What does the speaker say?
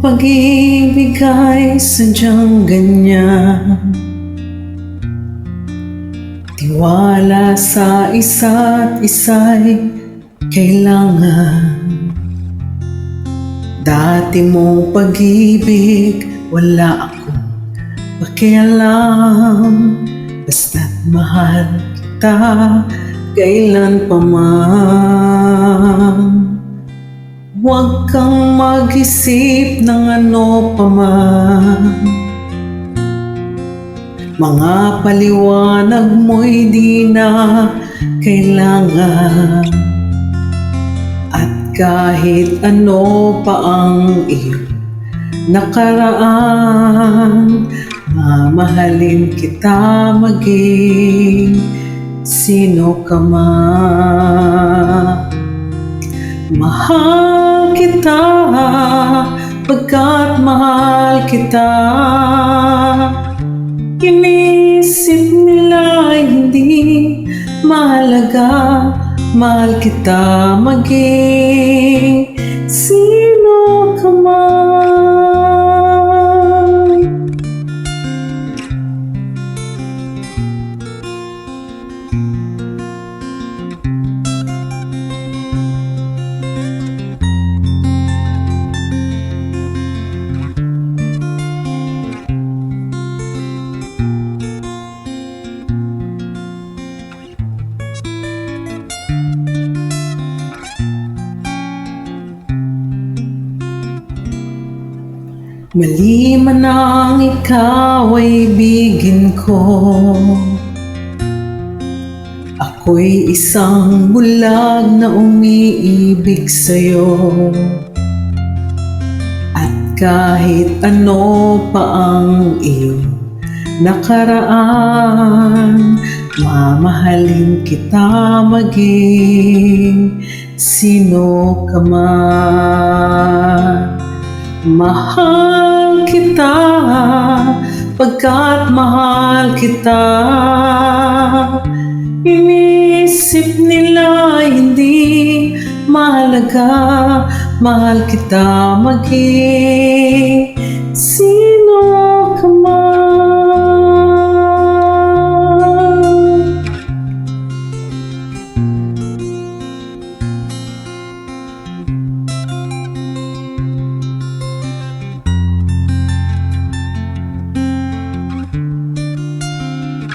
pag-ibig ay sadyang ganyan. Tiwala sa isa't isa'y kailangan. Dati mong pag-ibig, wala akong pakialam. Basta't mahal kita, kailan pa man. Huwag kang mag-isip ng ano pa man. Mga paliwanag mo'y di na kailangan. At kahit ano pa ang iyong nakaraan, mamahalin kita maging sino ka man. Mahal kita pagkat mahal kita. Inisip nila ay hindi mahalaga. Mahal kita maging sino ka man. Mali man ang ikaw ay ibigin ko. Ako'y isang bulag na umiibig sa'yo. At kahit ano pa ang iyong nakaraan, mamahalin kita maging sino ka man. Mahal kita pagkat mahal kita. Inisip nila hindi mahalaga. Mahal kita maging